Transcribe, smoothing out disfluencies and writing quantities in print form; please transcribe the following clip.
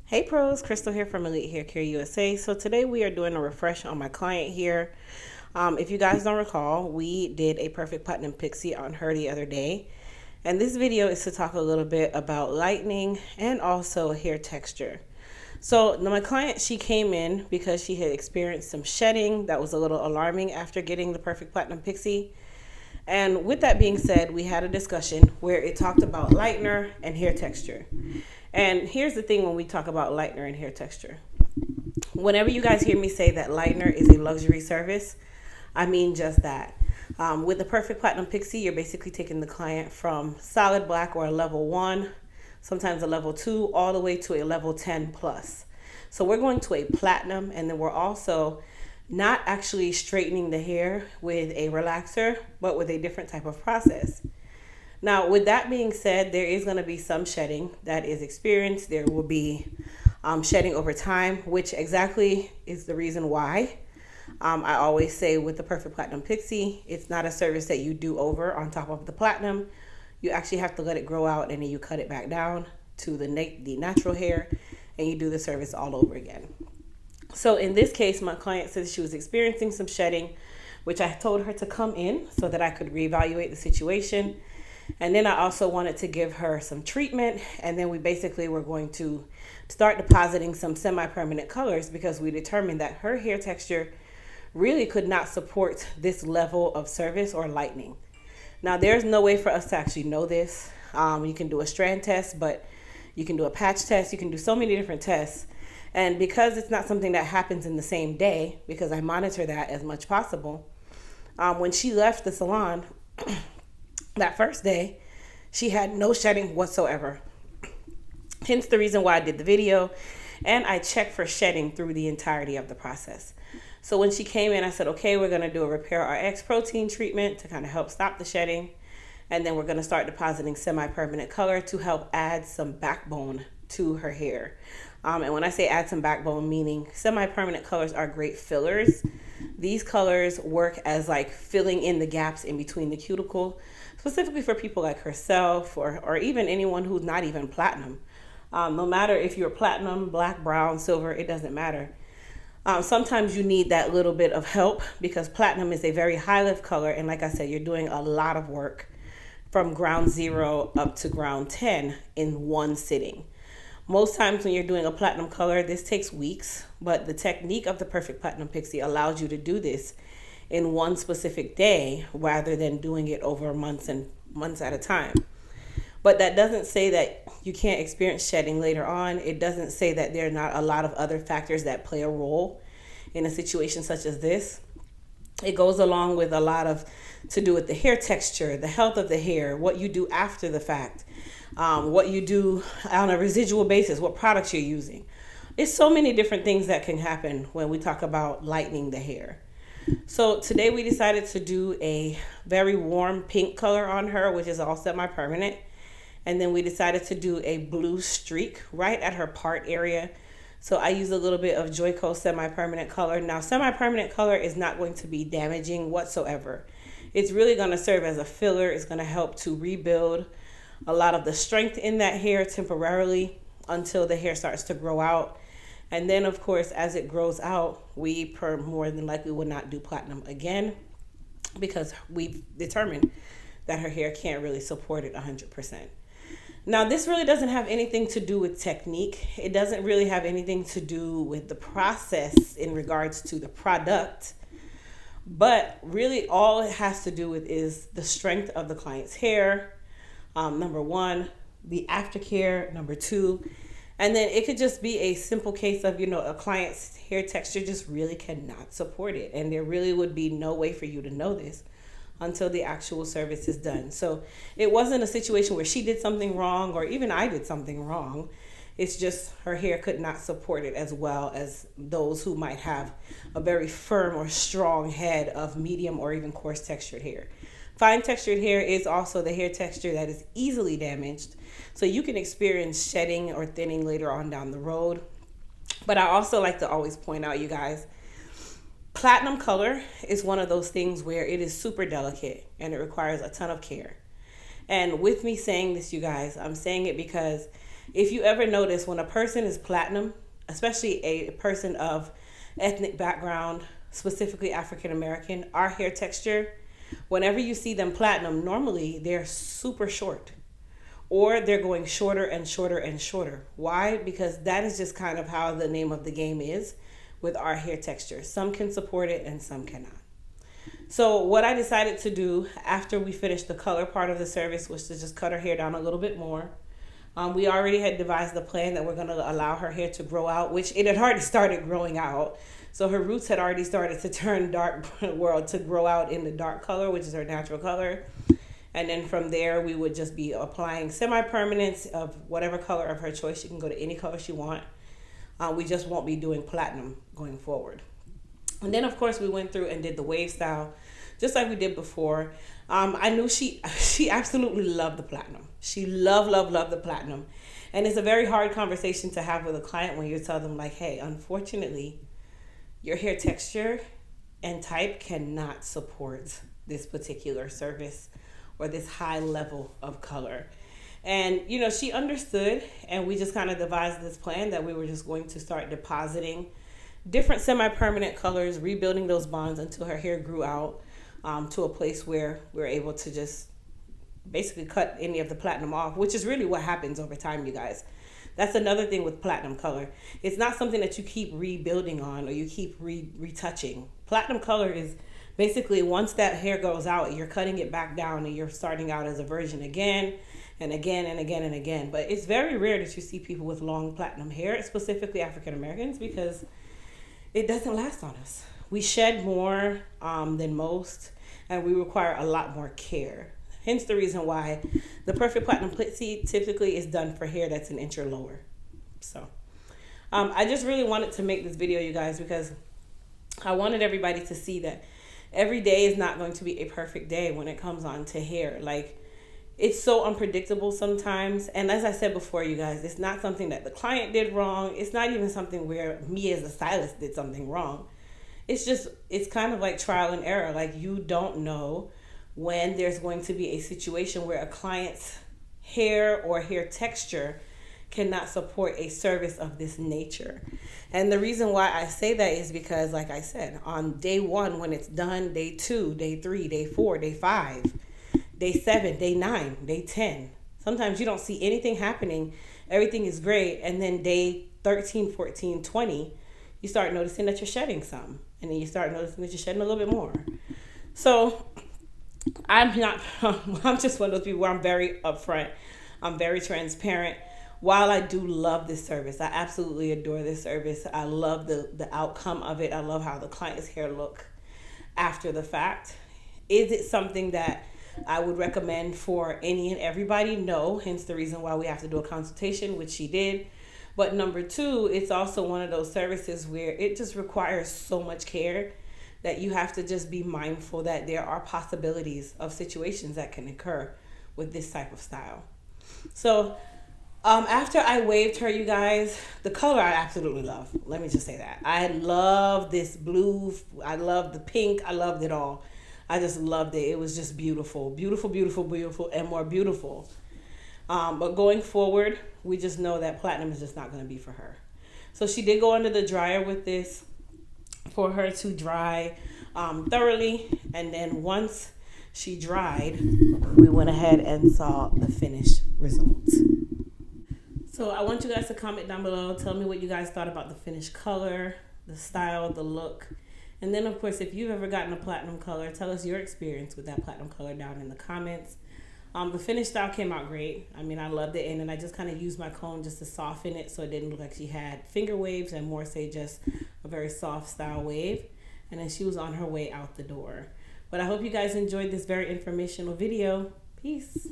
Hey pros, Crystal here from Elite Hair Care USA. So today we are doing a refresh on my client here. If you guys don't recall, we did a perfect platinum pixie on her the other day. And this video is to talk a little bit about lightening and also hair texture. So my client, she came in because she had experienced some shedding that was a little alarming after getting the perfect platinum pixie. And with that being said, we had a discussion where it talked about lightener and hair texture. And here's the thing when we talk about lightener and hair texture. Whenever you guys hear me say that lightener is a luxury service, I mean just that. With the Perfect Platinum Pixie, you're basically taking the client from solid black or a level 1, sometimes a level 2, all the way to a level 10 plus. So we're going to a platinum, and then we're also not actually straightening the hair with a relaxer, but with a different type of process. Now, with that being said, there is going to be some shedding that is experienced. There will be shedding over time, which exactly is the reason why. I always say with the Perfect Platinum Pixie, it's not a service that you do over on top of the platinum. You actually have to let it grow out, and then you cut it back down to the natural hair, and you do the service all over again. So in this case, my client said she was experiencing some shedding, which I told her to come in so that I could reevaluate the situation. And then I also wanted to give her some treatment, and then we basically were going to start depositing some semi-permanent colors because we determined that her hair texture really could not support this level of service or lightening. Now, there's no way for us to actually know this. You can do a strand test, but you can do a patch test. You can do so many different tests. And because it's not something that happens in the same day, because I monitor that as much possible, when she left the salon, that first day, she had no shedding whatsoever. Hence the reason why I did the video, and I checked for shedding through the entirety of the process. So when she came in, I said, okay, we're going to do a Repair RX protein treatment to kind of help stop the shedding. And then we're going to start depositing semi-permanent color to help add some backbone to her hair. And when I say add some backbone, meaning semi-permanent colors are great fillers. These colors work as like filling in the gaps in between the cuticle, specifically for people like herself or even anyone who's not even platinum. No matter if you're platinum, black, brown, silver, it doesn't matter. Sometimes you need that little bit of help because platinum is a very high lift color. And like I said, you're doing a lot of work from ground 0 up to ground 10 in one sitting. Most times when you're doing a platinum color, this takes weeks, but the technique of the Perfect Platinum Pixie allows you to do this in one specific day rather than doing it over months and months at a time. But that doesn't say that you can't experience shedding later on. It doesn't say that there are not a lot of other factors that play a role in a situation such as this. It goes along with a lot of to do with the hair texture, the health of the hair, what you do after the fact, what you do on a residual basis, what products you're using. There's so many different things that can happen when we talk about lightening the hair. So today we decided to do a very warm pink color on her, which is all semi-permanent. And then we decided to do a blue streak right at her part area. So I use a little bit of Joico semi-permanent color. Now, semi-permanent color is not going to be damaging whatsoever. It's really going to serve as a filler. It's going to help to rebuild a lot of the strength in that hair temporarily until the hair starts to grow out. And then, of course, as it grows out, we more than likely will not do platinum again because we've determined that her hair can't really support it 100%. Now, this really doesn't have anything to do with technique. It doesn't really have anything to do with the process in regards to the product. But really all it has to do with is the strength of the client's hair, number one, the aftercare, number two. And then it could just be a simple case of, a client's hair texture just really cannot support it. And there really would be no way for you to know this until the actual service is done. So it wasn't a situation where she did something wrong or even I did something wrong. It's just her hair could not support it as well as those who might have a very firm or strong head of medium or even coarse textured hair. Fine textured hair is also the hair texture that is easily damaged. So you can experience shedding or thinning later on down the road. But I also like to always point out, you guys, platinum color is one of those things where it is super delicate and it requires a ton of care. And with me saying this, you guys, I'm saying it because If you ever notice when a person is platinum, especially a person of ethnic background, specifically African American, our hair texture, whenever you see them platinum, normally they're super short, or they're going shorter and shorter and shorter. Why? Because that is just kind of how the name of the game is with our hair texture. Some can support it and some cannot. So what I decided to do after we finished the color part of the service was to just cut her hair down a little bit more. We already had devised the plan that we're going to allow her hair to grow out, which it had already started growing out. So her roots had already started to turn dark world to grow out in the dark color, which is her natural color. And then from there, we would just be applying semi-permanents of whatever color of her choice. She can go to any color she wants. We just won't be doing platinum going forward. And then, of course, we went through and did the wave style, just like we did before. I knew she absolutely loved the platinum. She loved the platinum. And it's a very hard conversation to have with a client when you tell them, like, hey, unfortunately, your hair texture and type cannot support this particular service or this high level of color. And, you know, she understood, and we just kind of devised this plan that we were just going to start depositing different semi-permanent colors, rebuilding those bonds until her hair grew out to a place where we're able to just basically cut any of the platinum off, which is really what happens over time, you guys. That's another thing with platinum color. It's not something that you keep rebuilding on or you keep retouching. Platinum color is basically once that hair goes out, you're cutting it back down and you're starting out as a virgin again and again and again and again. But it's very rare that you see people with long platinum hair, specifically African Americans, because it doesn't last on us. We shed more than most, and we require a lot more care. Hence the reason why the Perfect Platinum Pixie typically is done for hair that's an inch or lower. So I just really wanted to make this video, you guys, because I wanted everybody to see that every day is not going to be a perfect day when it comes on to hair. Like, it's so unpredictable sometimes. And as I said before, you guys, it's not something that the client did wrong. It's not even something where me as a stylist did something wrong. It's kind of like trial and error. Like, you don't know when there's going to be a situation where a client's hair or hair texture cannot support a service of this nature. And the reason why I say that is because, like I said, on day 1, when it's done, day 2, day 3, day 4, day 5, day 7, day 9, day 10, sometimes you don't see anything happening. Everything is great. And then day 13, 14, 20, you start noticing that you're shedding some. And then you start noticing that you're shedding a little bit more. So I'm just one of those people where I'm very upfront. I'm very transparent. While I do love this service, I absolutely adore this service. I love the outcome of it. I love how the client's hair look after the fact. Is it something that I would recommend for any and everybody? No, hence the reason why we have to do a consultation, which she did. But number 2, it's also one of those services where it just requires so much care that you have to just be mindful that there are possibilities of situations that can occur with this type of style. So after I waved her, you guys, the color I absolutely love. Let me just say that. I love this blue. I love the pink. I loved it all. I just loved it. It was just beautiful, beautiful, beautiful, beautiful, and more beautiful. But going forward, we just know that platinum is just not going to be for her. So she did go under the dryer with this for her to dry thoroughly. And then once she dried, we went ahead and saw the finished results. So I want you guys to comment down below. Tell me what you guys thought about the finished color, the style, the look. And then, of course, if you've ever gotten a platinum color, tell us your experience with that platinum color down in the comments. The finished style came out great. I mean, I loved it. And then I just kind of used my comb just to soften it so it didn't look like she had finger waves and more say just a very soft style wave. And then she was on her way out the door. But I hope you guys enjoyed this very informational video. Peace.